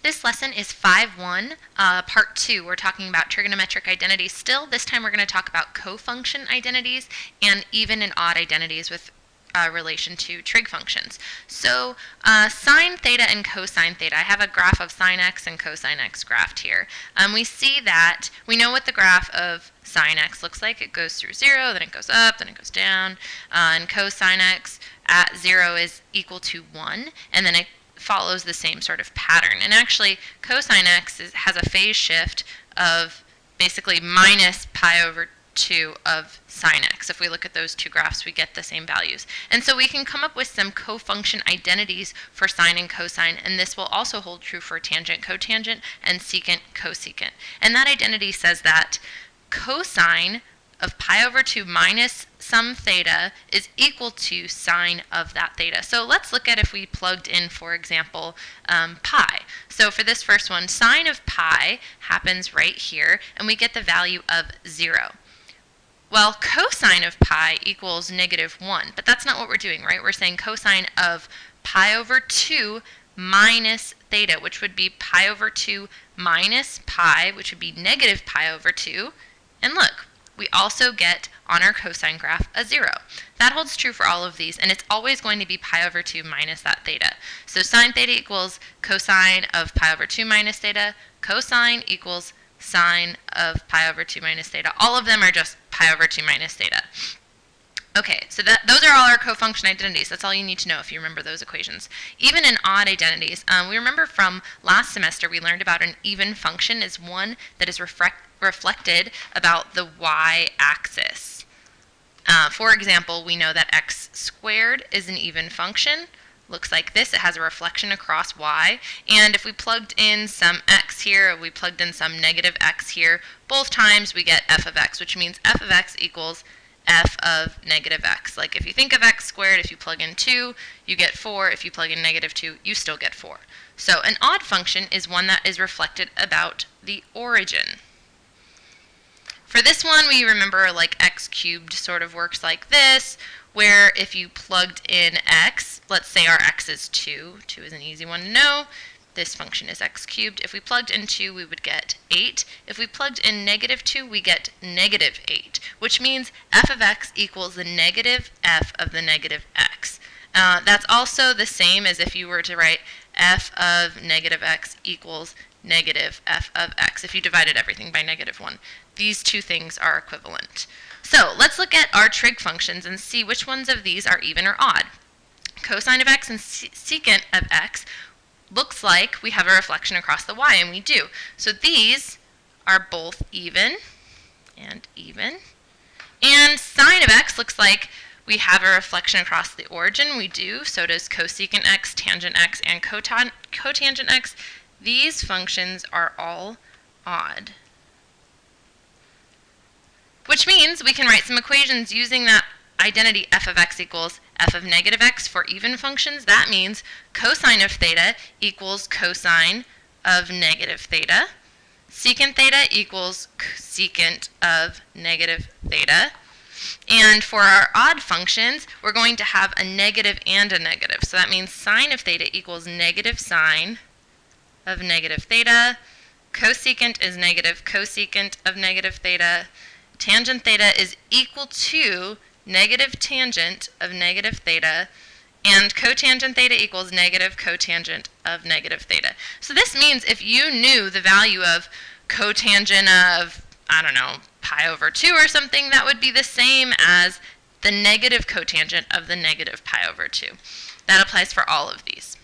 This lesson is 5.1, part 2. We're talking about trigonometric identities still. This time we're going to talk about cofunction identities and even and odd identities with relation to trig functions. So sine theta and cosine theta. I have a graph of sine x and cosine x graphed here. We see that we know what the graph of sine x looks like. It goes through 0, then it goes up, then it goes down, and cosine x at 0 is equal to 1, and then it follows the same sort of pattern. And actually, cosine x has a phase shift of basically minus pi over 2 of sine x. If we look at those two graphs, we get the same values. And so we can come up with some cofunction identities for sine and cosine, and this will also hold true for tangent, cotangent, and secant, cosecant. And that identity says that cosine of pi over 2 minus some theta is equal to sine of that theta. So let's look at if we plugged in, for example, pi. So for this first one, sine of pi happens right here, and we get the value of 0. Well, cosine of pi equals -1, but that's not what we're doing, right? We're saying cosine of pi over 2 minus theta, which would be pi over 2 minus pi, which would be negative pi over 2. And look, we also get on our cosine graph a 0. That holds true for all of these, and it's always going to be pi over 2 minus that theta. So sine theta equals cosine of pi over 2 minus theta. Cosine equals sine of pi over 2 minus theta. All of them are just pi over 2 minus theta. Okay, so those are all our cofunction identities. That's all you need to know if you remember those equations. Even in odd identities, we remember from last semester we learned about an even function is one that is reflected about the y-axis. For example, we know that x squared is an even function. Looks like this. It has a reflection across y. And if we plugged in some x here, we plugged in some negative x here, both times we get f of x, which means f of x equals f of negative x. Like if you think of x squared, if you plug in 2, you get 4. If you plug in -2, you still get 4. So an odd function is one that is reflected about the origin. For this one, we remember like x cubed sort of works like this, where if you plugged in x, let's say our x is 2. 2 is an easy one to know. This function is x cubed. If we plugged in 2, we would get 8. If we plugged in -2, we get -8, which means f of x equals the negative f of the negative x. That's also the same as if you were to write f of negative x equals negative f of x, if you divided everything by -1. These two things are equivalent. So let's look at our trig functions and see which ones of these are even or odd. Cosine of x and secant of x looks like we have a reflection across the y, and we do. So these are both even and even. And sine of x looks like we have a reflection across the origin. We do. So does cosecant x, tangent x, and cotangent x. These functions are all odd, which means we can write some equations using that identity f of x equals f of negative x for even functions. That means cosine of theta equals cosine of negative theta. Secant theta equals secant of negative theta. And for our odd functions, we're going to have a negative and a negative. So that means sine of theta equals negative sine of negative theta. Cosecant is negative cosecant of negative theta. Tangent theta is equal to negative tangent of negative theta, and cotangent theta equals negative cotangent of negative theta. So this means if you knew the value of cotangent of, I don't know, pi over 2 or something, that would be the same as the negative cotangent of the negative pi over 2. That applies for all of these.